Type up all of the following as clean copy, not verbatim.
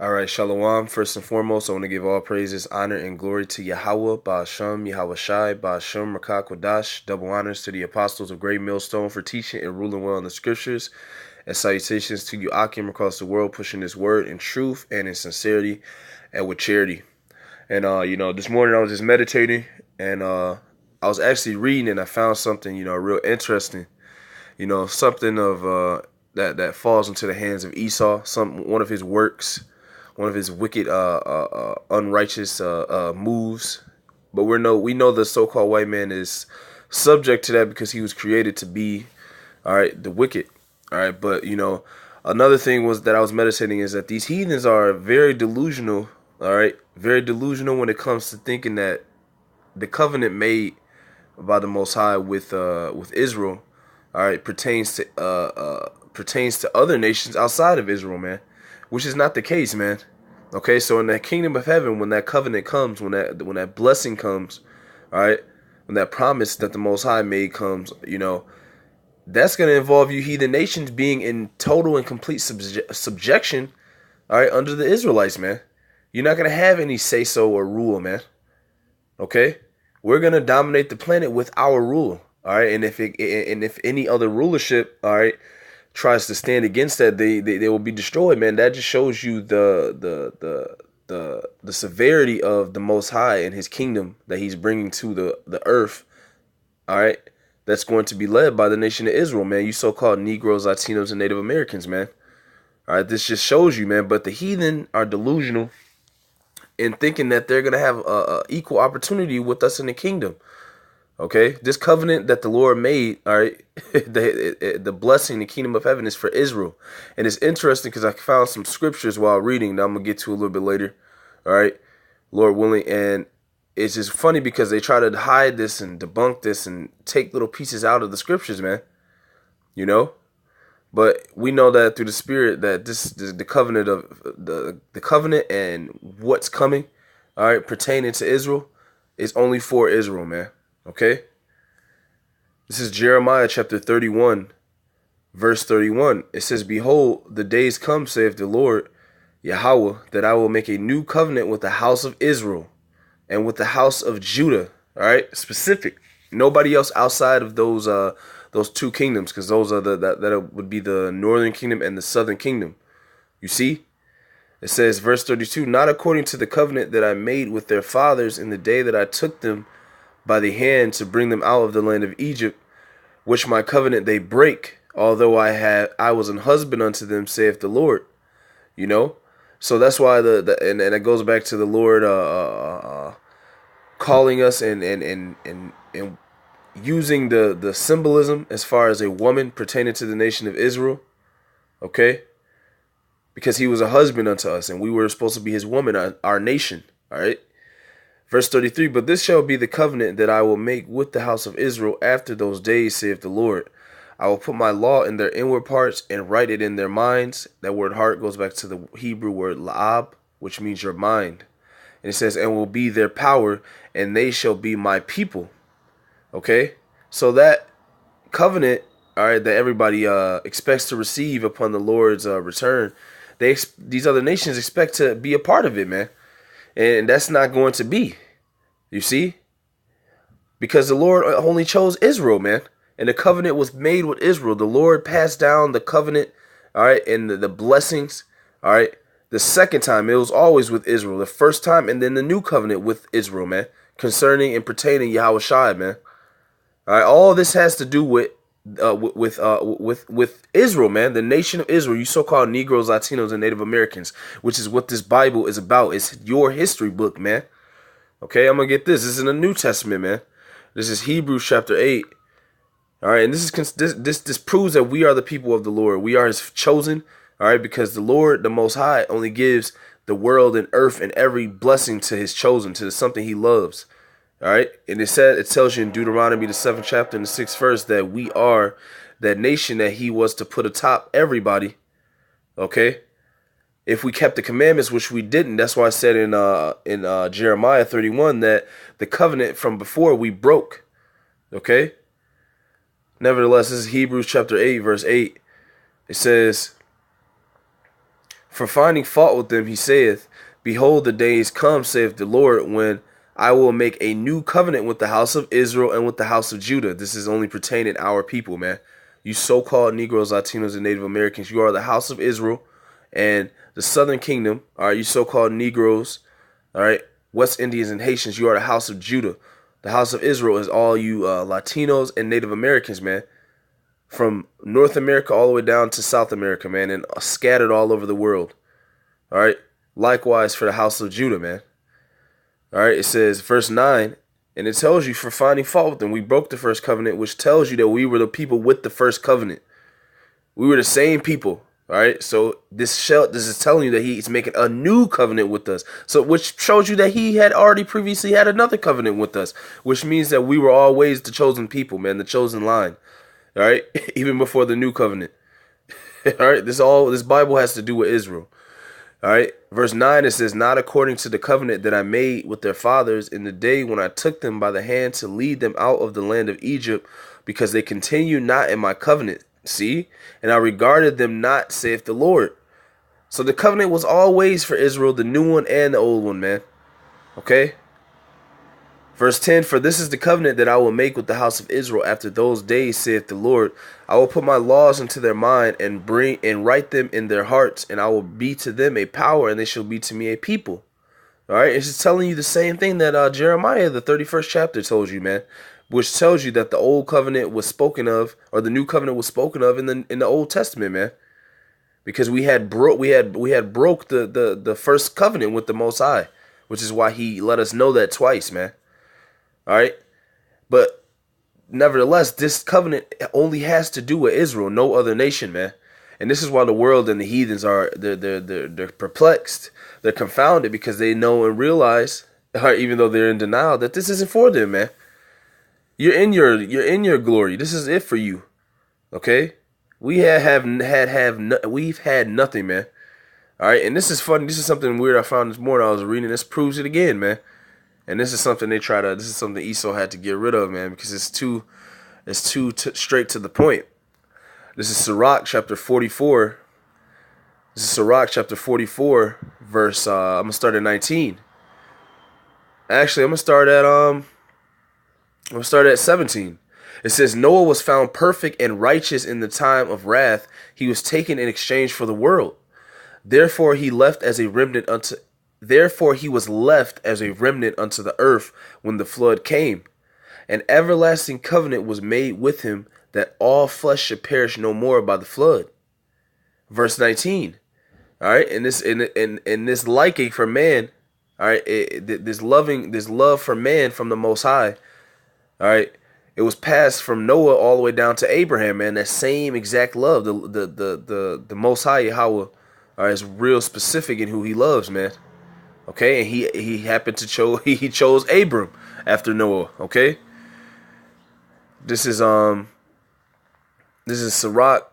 All right, Shalom. First and foremost, I want to give all praises, honor, and glory to Yahweh, Ba'ashem, Yahweh Shai, Ba'ashem, Rakak Wadash. Double honors to the apostles of Great Millstone for teaching and ruling well in the scriptures. And salutations to you, Akim, across the world, pushing this word in truth and in sincerity and with charity. And, this morning I was just meditating and I was actually reading and I found something, real interesting. Something of that falls into the hands of Esau, one of his works, one of his wicked, unrighteous moves. But we know the so-called white man is subject to that because he was created to be, all right, the wicked, all right. But another thing was that I was meditating is that these heathens are very delusional, all right, very delusional when it comes to thinking that the covenant made by the Most High with Israel, all right, pertains to other nations outside of Israel, man, which is not the case, man. Okay, so in the kingdom of heaven, when that covenant comes, when that blessing comes, all right, when that promise that the Most High made comes, that's going to involve you heathen nations being in total and complete subjection, all right, under the Israelites, man. You're not going to have any say so or rule, man. Okay, we're going to dominate the planet with our rule, all right, and if any other rulership, all right, tries to stand against that, they will be destroyed, man. That just shows you the severity of the Most High and His kingdom that He's bringing to the earth. All right, that's going to be led by the nation of Israel, man. You so-called Negroes, Latinos, and Native Americans, man. All right, this just shows you, man. But the heathen are delusional in thinking that they're gonna have a equal opportunity with us in the kingdom. Okay, this covenant that the Lord made, all right, the blessing, the kingdom of heaven is for Israel. And it's interesting because I found some scriptures while reading that I'm going to get to a little bit later, all right, Lord willing. And it's just funny because they try to hide this and debunk this and take little pieces out of the scriptures, man, But we know that through the Spirit that the covenant of the covenant and what's coming, all right, pertaining to Israel is only for Israel, man. Okay? This is Jeremiah chapter 31, verse 31. It says, "Behold, the days come, saith the Lord, Yahweh, that I will make a new covenant with the house of Israel and with the house of Judah." All right? Specific. Nobody else outside of those two kingdoms, because those are that would be the northern kingdom and the southern kingdom. You see? It says, verse 32, "Not according to the covenant that I made with their fathers in the day that I took them by the hand to bring them out of the land of Egypt, which my covenant they break, although I was an husband unto them, saith the Lord." So that's why and it goes back to the Lord calling us and using the symbolism as far as a woman pertaining to the nation of Israel. Okay, because He was a husband unto us and we were supposed to be His woman, our nation. All right. Verse 33, "But this shall be the covenant that I will make with the house of Israel after those days, saith the Lord. I will put my law in their inward parts and write it in their minds." That word heart goes back to the Hebrew word la'ab, which means your mind. And it says, "And will be their power, and they shall be my people." Okay? So that covenant, all right, that everybody expects to receive upon the Lord's return, these other nations expect to be a part of it, man. And that's not going to be, you see? Because the Lord only chose Israel, man. And the covenant was made with Israel. The Lord passed down the covenant, all right, and the blessings, all right. The second time, it was always with Israel. The first time, and then the new covenant with Israel, man. Concerning and pertaining Yahweh Shai, man. All right, all this has to do with Israel, man, the nation of Israel, you so-called Negroes, Latinos, and Native Americans, which is what this Bible is about. It's your history book, man. Okay, I'm gonna get this. This is in the New Testament, man. This is Hebrews chapter 8. All right, and this proves that we are the people of the Lord. We are His chosen. All right, because the Lord, the Most High, only gives the world and earth and every blessing to His chosen, to something He loves. All right, and it tells you in Deuteronomy the 7th chapter and the 6th verse that we are that nation that He was to put atop everybody. Okay, if we kept the commandments, which we didn't. That's why I said in Jeremiah 31 that the covenant from before we broke. Okay. Nevertheless, this is Hebrews chapter 8 verse 8. It says, For finding fault with them, he saith, Behold, the days come, saith the Lord, when I will make a new covenant with the house of Israel and with the house of Judah. This is only pertaining to our people, man. You so-called Negroes, Latinos, and Native Americans, you are the house of Israel and the Southern Kingdom. All right, you so-called Negroes, all right, West Indians and Haitians, you are the house of Judah. The house of Israel is all you Latinos and Native Americans, man. From North America all the way down to South America, man, and scattered all over the world. All right. Likewise for the house of Judah, man. All right. It says, verse 9, and it tells you for finding fault with them, we broke the first covenant, which tells you that we were the people with the first covenant. We were the same people. All right. So this is telling you that he's making a new covenant with us. So which shows you that he had already previously had another covenant with us, which means that we were always the chosen people, man, the chosen line. All right, even before the new covenant. All right, this Bible has to do with Israel. All right, verse 9, it says, Not according to the covenant that I made with their fathers in the day when I took them by the hand to lead them out of the land of Egypt, because they continue not in my covenant. See, and I regarded them not, saith the Lord. So the covenant was always for Israel, the new one and the old one, man. Okay. Verse 10, For this is the covenant that I will make with the house of Israel after those days, saith the Lord. I will put my laws into their mind and write them in their hearts, and I will be to them a power, and they shall be to me a people. All right, it's just telling you the same thing that Jeremiah, the 31st chapter, told you, man, which tells you that the old covenant was spoken of, or the new covenant was spoken of in the Old Testament, man, because we had broke the first covenant with the Most High, which is why He let us know that twice, man. All right, but nevertheless, this covenant only has to do with Israel, no other nation, man. And this is why the world and the heathens they're perplexed, they're confounded, because they know and realize, even though they're in denial, that this isn't for them, man. You're in your glory. This is it for you. Okay, we've had nothing, man. All right, and this is funny. This is something weird I found this morning. I was reading. This proves it again, man. And this is something this is something Esau had to get rid of, man, because it's too straight to the point. This is Sirach chapter 44. This is Sirach chapter 44, verse, I'm going to start at 19. Actually, I'm going to start at 17. It says, Noah was found perfect and righteous in the time of wrath. He was taken in exchange for the world. Therefore he was left as a remnant unto the earth when the flood came. An everlasting covenant was made with him, that all flesh should perish no more by the flood. Verse 19. All right, and this liking for man, all right, this love for man from the Most High, all right, it was passed from Noah all the way down to Abraham, man. That same exact love, the Most High Yahweh, is real specific in who He loves, man. Okay, and he happened to chose Abram after Noah. Okay, this is Sirach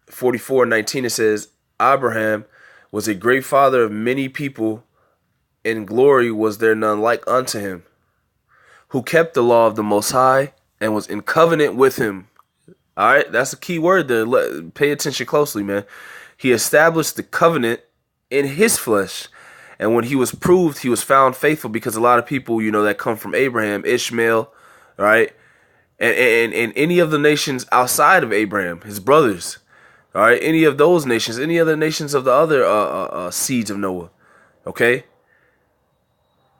44:19. It says, Abraham was a great father of many people. In glory was there none like unto him, who kept the law of the Most High and was in covenant with him. All right, that's a key word there. Pay attention closely, man. He established the covenant in His flesh. And when he was proved, he was found faithful, because a lot of people, that come from Abraham, Ishmael, right? And any of the nations outside of Abraham, his brothers, all right? Any of those nations, any other nations of the other seeds of Noah, okay?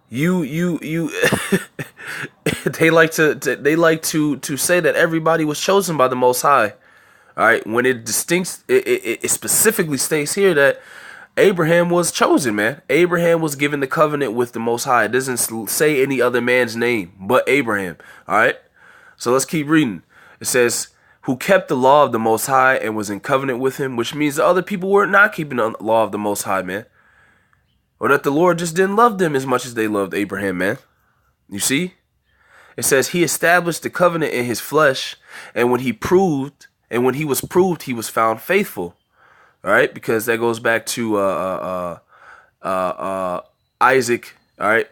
You they like to say that everybody was chosen by the Most High, all right? When it specifically states here that Abraham was chosen, man. Abraham was given the covenant with the Most High. It doesn't say any other man's name but Abraham. All right. So let's keep reading. It says, who kept the law of the Most High and was in covenant with him, which means the other people were not keeping the law of the Most High, man. Or that the Lord just didn't love them as much as they loved Abraham, man. You see? It says he established the covenant in His flesh, and when he was proved, he was found faithful. All right, because that goes back to Isaac. All right,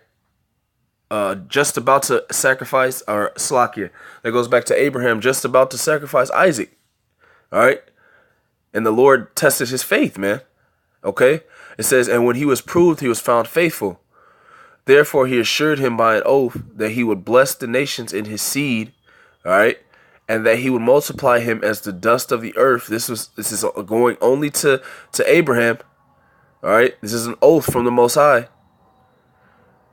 just about to sacrifice, or Slakia. That goes back to Abraham, just about to sacrifice Isaac. All right, and the Lord tested his faith, man. Okay? It says, and when he was proved, he was found faithful. Therefore, he assured him by an oath that he would bless the nations in his seed, all right, and that he would multiply him as the dust of the earth. This is going only to Abraham, all right. This is an oath from the Most High.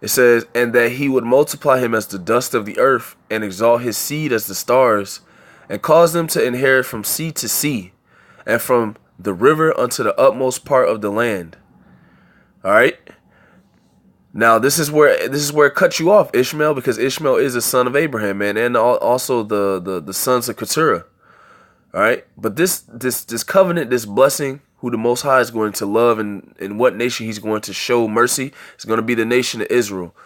It says, and that he would multiply him as the dust of the earth, and exalt his seed as the stars, and cause them to inherit from sea to sea, and from the river unto the utmost part of the land. All right. Now this is where it cuts you off, Ishmael, because Ishmael is a son of Abraham, man, and also the sons of Keturah. All right, but this covenant, this blessing, who the Most High is going to love, and in what nation He's going to show mercy, is going to be the nation of Israel.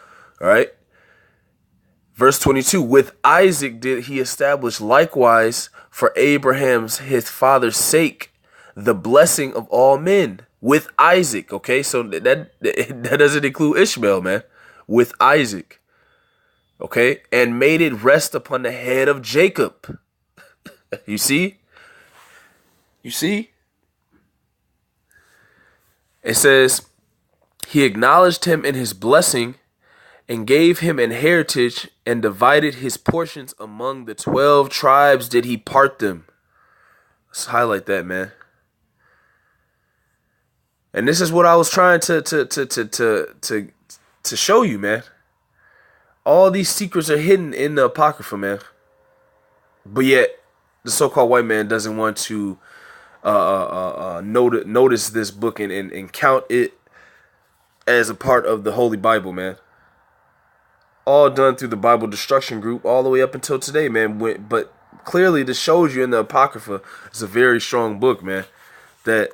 All right. Verse 22, with Isaac did He establish likewise for Abraham's his father's sake the blessing of all men. With Isaac, okay, so that doesn't include Ishmael, man. With Isaac, okay, and made it rest upon the head of Jacob. You see? You see? It says, he acknowledged him in his blessing and gave him an heritage and divided his portions among the 12 tribes did he part them. Let's highlight that, man. And this is what I was trying to show you, man. All these secrets are hidden in the Apocrypha, man. But yet, the so-called white man doesn't want to notice this book and count it as a part of the Holy Bible, man. All done through the Bible Destruction Group all the way up until today, man. But clearly, this shows you in the Apocrypha, it's a very strong book, man, that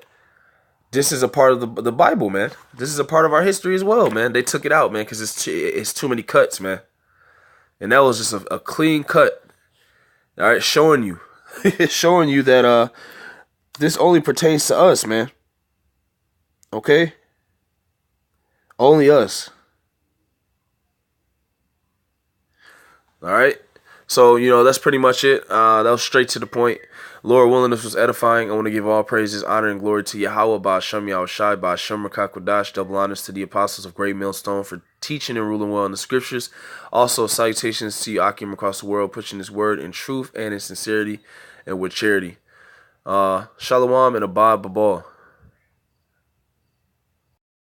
this is a part of the Bible, man. This is a part of our history as well, man. They took it out, man, because it's too many cuts, man. And that was just a clean cut. All right, showing you that this only pertains to us, man. Okay? Only us. All right? So, that's pretty much it. That was straight to the point. Lord willing, this was edifying. I want to give all praises, honor, and glory to Yahweh, Ba'ashem Yahushai, Ba'ashem Rakakwadash. Double honors to the apostles of Great Millstone for teaching and ruling well in the scriptures. Also, salutations to Akim across the world, pushing his word in truth and in sincerity and with charity. Shalom and Abad Babal.